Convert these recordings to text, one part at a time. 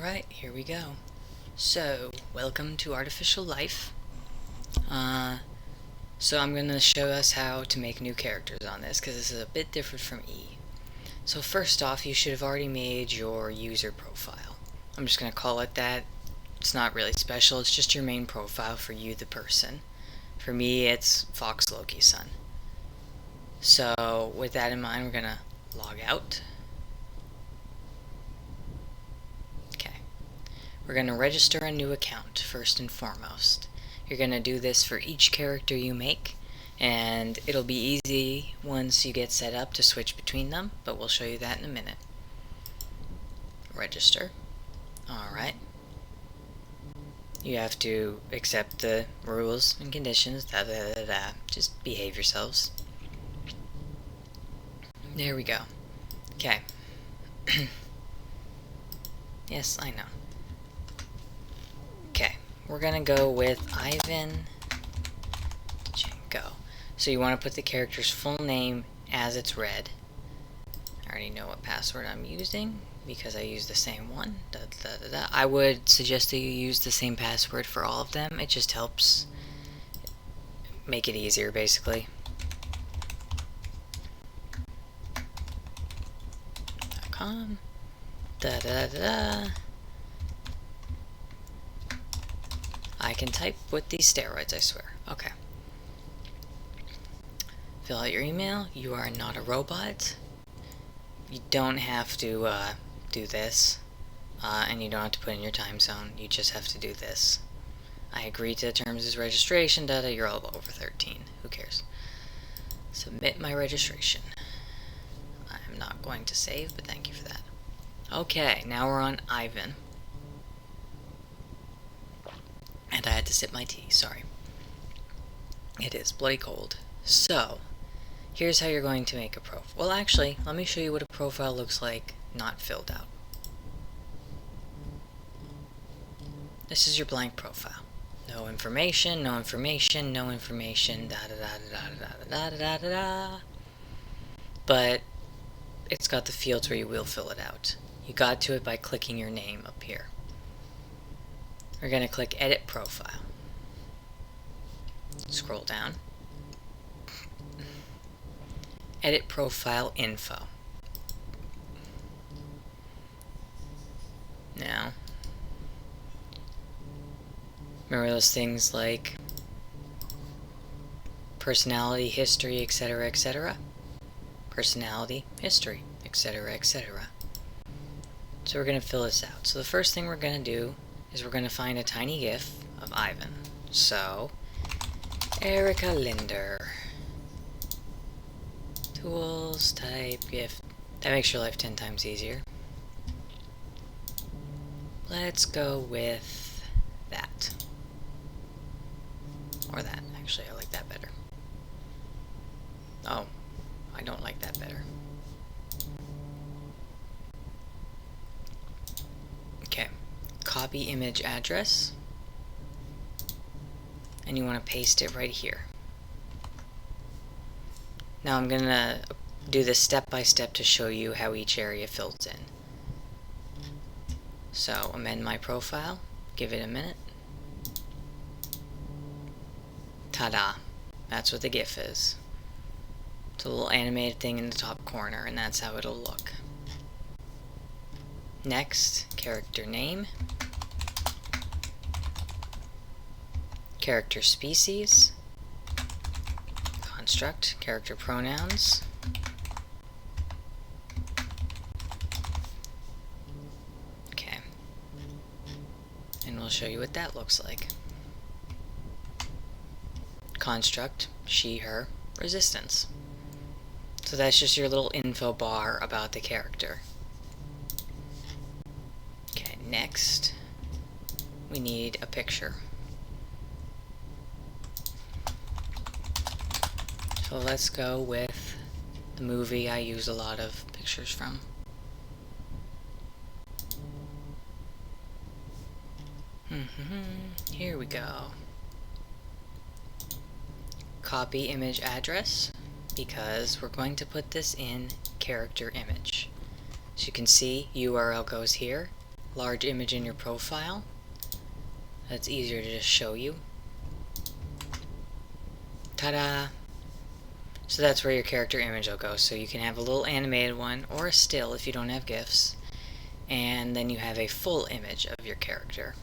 Alright, here we go. So, welcome to Artificial Life. So I'm going to show us how to make new characters on this, because this is a bit different from E. So first off, you should have already made your user profile. I'm just going to call it that. It's not really special, it's just your main profile for you, the person. For me, it's Fox Loki's son. So, with that in mind, we're going to log out. We're going to register a new account first and foremost. You're going to do this for each character you make, and it'll be easy once you get set up to switch between them, but we'll show you that in a minute. Register. Alright. You have to accept the rules and conditions. Just behave yourselves. There we go. Okay. Yes, I know. Okay, we're gonna go with Ivan Janko. So you want to put the character's full name as it's read. I already know what password I'm using because I use the same one. I would suggest that you use the same password for all of them. It just helps make it easier, basically. .com. I can type with these steroids, I swear. Okay. Fill out your email. You are not a robot. You don't have to do this. And you don't have to put in your time zone. You just have to do this. I agree to the terms of registration. Data. You're all over 13. Who cares? Submit my registration. I'm not going to save, but thank you for that. Okay, now we're on Ivan. And I had to sip my tea, sorry. It is bloody cold. So, here's how you're going to make a profile. Well, actually, let me show you what a profile looks like not filled out. This is your blank profile. No information, no information, no information, da da da da da da da da da. But it's got the fields where you will fill it out. You got to it by clicking your name up here. We're going to click Edit Profile. Scroll down. Edit Profile Info. Now, remember those things like personality, history, etc., etc.? Personality, history, etc., etc. So we're going to fill this out. So the first thing we're going to do is we're going to find a tiny GIF of Ivan. So, Erica Linder. Tools, type, GIF. That makes your life 10 times easier. Let's go with that. Or that. Actually, I like that better. Oh, I don't like that better. Okay. Copy image address, and you want to paste it right here. Now I'm gonna do this step by step to show you how each area fills in. So amend my profile, give it a minute. Ta-da! That's what the GIF is. It's a little animated thing in the top corner, and that's how it'll look. Next, character name. Character species, construct, character pronouns, okay, and we'll show you what that looks like. Construct, she, her, resistance. So that's just your little info bar about the character. Okay, next, we need a picture. So let's go with the movie I use a lot of pictures from. Here we go. Copy image address, because we're going to put this in character image. So you can see URL goes here, large image in your profile. That's easier to just show you. Ta-da! So that's where your character image will go. So you can have a little animated one or a still if you don't have GIFs. And then you have a full image of your character.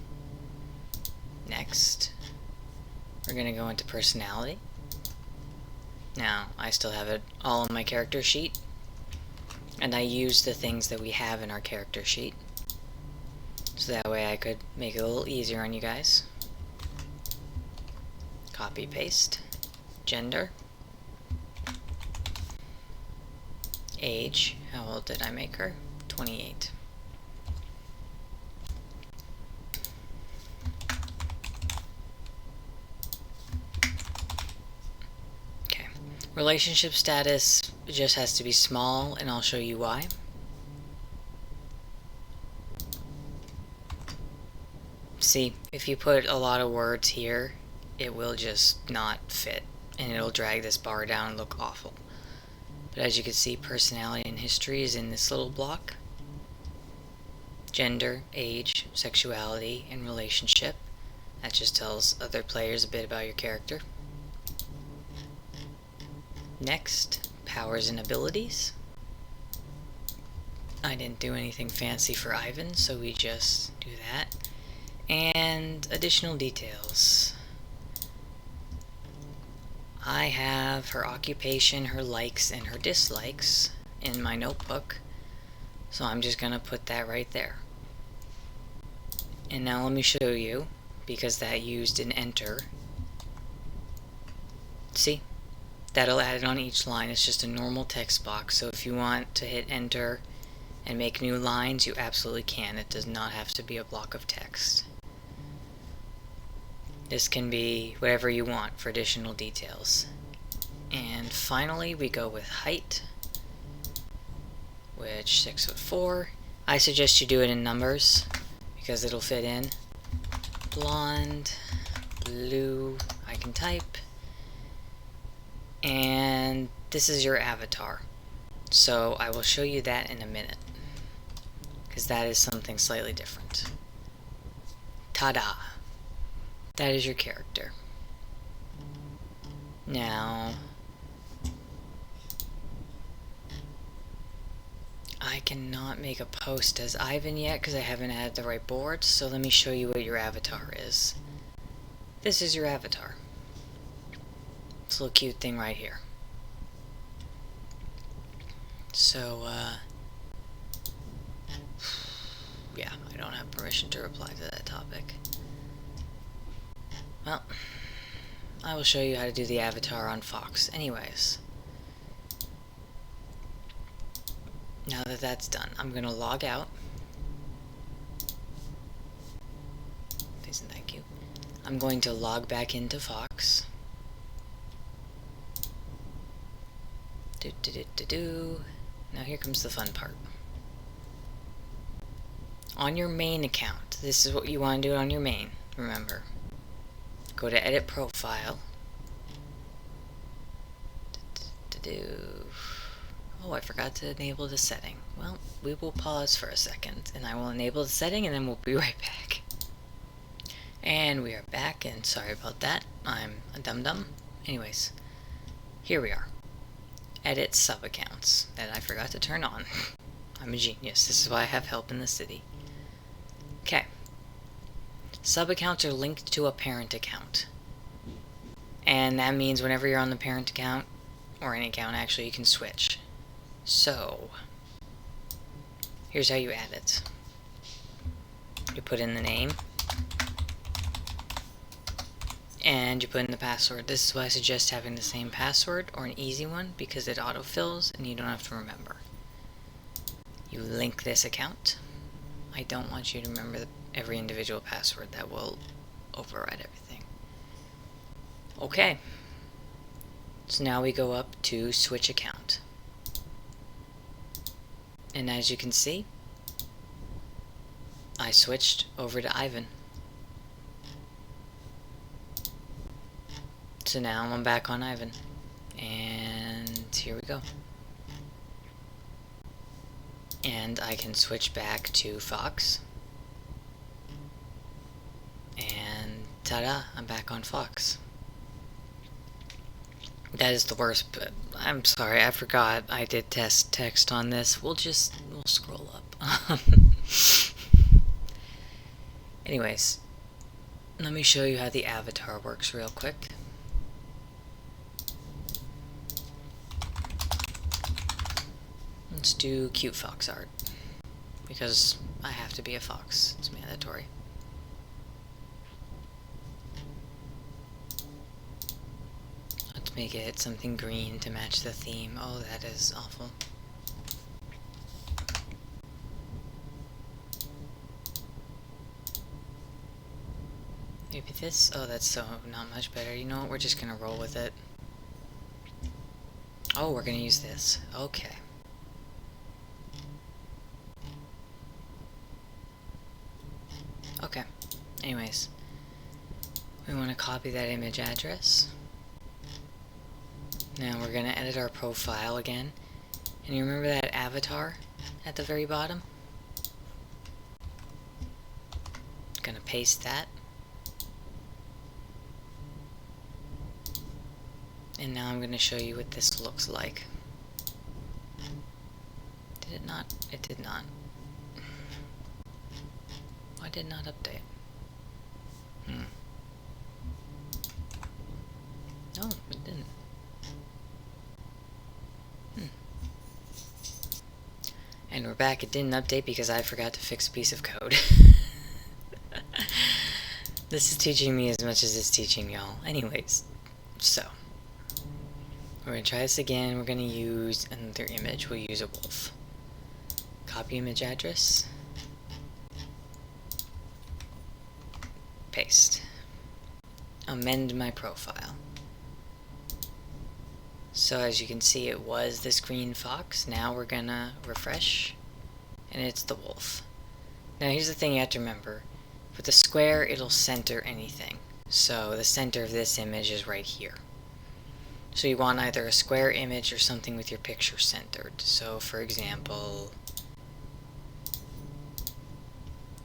Next, we're going to go into personality. Now, I still have it all on my character sheet. And I use the things that we have in our character sheet. So that way I could make it a little easier on you guys. Copy, paste. Gender. Age. How old did I make her? 28. Okay. Relationship status just has to be small, and I'll show you why. See, if you put a lot of words here, it will just not fit, and it'll drag this bar down and look awful. But as you can see, personality and history is in this little block. Gender, age, sexuality, and relationship. That just tells other players a bit about your character. Next, powers and abilities. I didn't do anything fancy for Ivan, so we just do that. And additional details. I have her occupation, her likes, and her dislikes in my notebook, so I'm just gonna put that right there. And now let me show you, because that used an enter. See? That'll add it on each line. It's just a normal text box, so if you want to hit enter and make new lines, you absolutely can. It does not have to be a block of text. This can be whatever you want for additional details. And finally, we go with height, which 6'4". I suggest you do it in numbers because it'll fit in. Blonde, blue, I can type. And this is your avatar. So I will show you that in a minute, because that is something slightly different. Ta-da! That is your character. Now, I cannot make a post as Ivan yet because I haven't added the right board, so let me show you what your avatar is. This is your avatar. This little cute thing right here. So, yeah, I don't have permission to reply to that topic. Well, I will show you how to do the avatar on Fox. Anyways, now that that's done, I'm going to log out. Isn't that cute? I'm going to log back into Fox. Now here comes the fun part. On your main account, this is what you want to do on your main, remember. Go to Edit Profile. Oh, I forgot to enable the setting. Well, we will pause for a second, and I will enable the setting, and then we'll be right back. And we are back, and sorry about that. I'm a dum-dum. Anyways, here we are. Edit sub-accounts that I forgot to turn on. I'm a genius. This is why I have help in the city. Okay. Sub-accounts are linked to a parent account. And that means whenever you're on the parent account, or any account actually, you can switch. So, here's how you add it. You put in the name, and you put in the password. This is why I suggest having the same password, or an easy one, because it autofills and you don't have to remember. You link this account. I don't want you to remember every individual password. That will override everything. Okay. So now we go up to switch account. And as you can see, I switched over to Ivan. So now I'm back on Ivan. And here we go. And I can switch back to Fox. ta-da, I'm back on Fox. That is the worst, but I'm sorry, I forgot I did test text on this. We'll scroll up. Anyways, let me show you how the avatar works real quick. Let's do cute fox art, because I have to be a fox. It's mandatory. Let's make it something green to match the theme. Oh, that is awful. Maybe this? Oh, that's so not much better. You know what? We're just gonna roll with it. Oh, we're gonna use this. Okay. Okay. Anyways, we want to copy that image address. Now we're gonna edit our profile again. And you remember that avatar at the very bottom? Gonna paste that. And now I'm gonna show you what this looks like. Did it not? It did not. Why did it not update? No, it didn't. And we're back. It didn't update because I forgot to fix a piece of code. This is teaching me as much as it's teaching y'all. Anyways, so we're going to try this again. We're going to use another image. We'll use a wolf. Copy image address. Paste. Amend my profile. So as you can see, it was this green fox. Now we're gonna refresh, and it's the wolf. Now here's the thing you have to remember. With the square, it'll center anything. So the center of this image is right here. So you want either a square image or something with your picture centered. So for example,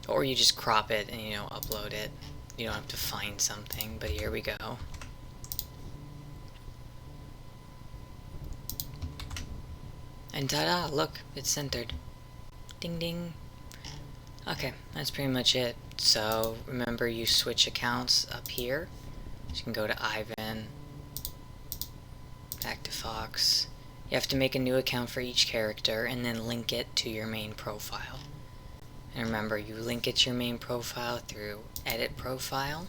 or you just crop it and upload it. You don't have to find something, but here we go. And ta-da, look, it's centered. Ding ding. Okay, that's pretty much it. So remember, you switch accounts up here. So you can go to Ivan, back to Fox. You have to make a new account for each character and then link it to your main profile. And remember, you link it to your main profile through Edit Profile,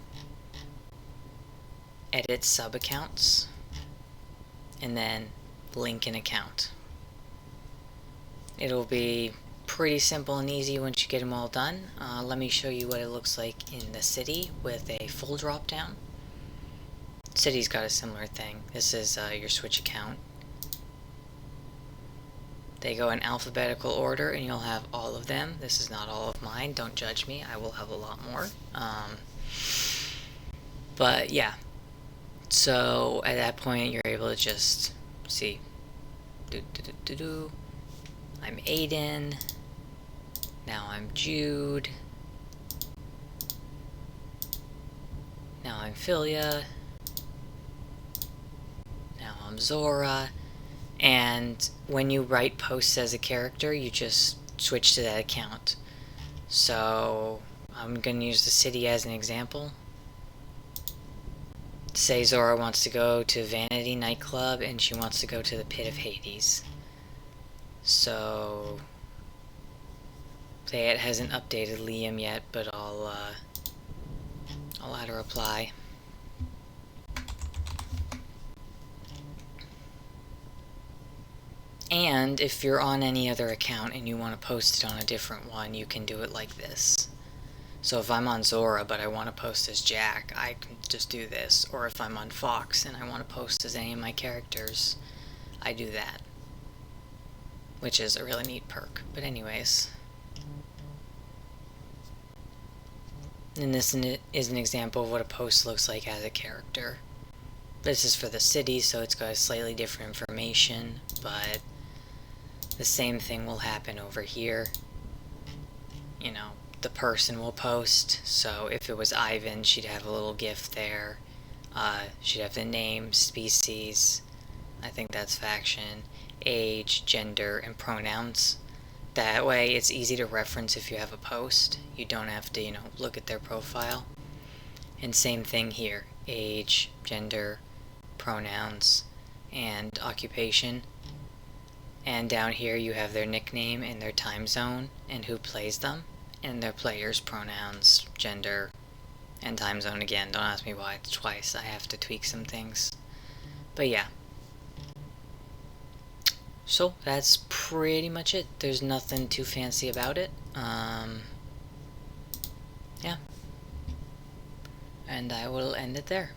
Edit Sub-Accounts, and then link an account. It'll be pretty simple and easy once you get them all done. Let me show you what it looks like in the city with a full drop down. City's got a similar thing. This is your switch account. They go in alphabetical order and you'll have all of them. This is not all of mine. Don't judge me. I will have a lot more. But yeah. So at that point you're able to just see. I'm Aiden. Now I'm Jude. Now I'm Philia. Now I'm Zora. And when you write posts as a character, you just switch to that account. So I'm going to use the city as an example. Say Zora wants to go to Vanity Nightclub and she wants to go to the Pit of Hades. So say it hasn't updated Liam yet, but I'll add a reply. And if you're on any other account and you want to post it on a different one, you can do it like this. So if I'm on Zora but I want to post as Jack, I can just do this. Or if I'm on Fox and I want to post as any of my characters, I do that. Which is a really neat perk. But anyways. And this is an example of what a post looks like as a character. This is for the city, so it's got slightly different information, but the same thing will happen over here. the person will post. So if it was Ivan, she'd have a little GIF there. She'd have the name, species, I think that's faction, age, gender, and pronouns. That way it's easy to reference if you have a post. You don't have to, look at their profile. And same thing here. Age, gender, pronouns, and occupation. And down here you have their nickname and their time zone and who plays them. And their players' pronouns, gender, and time zone again. Don't ask me why it's twice. I have to tweak some things. But yeah. So that's pretty much it. There's nothing too fancy about it. Yeah. And I will end it there.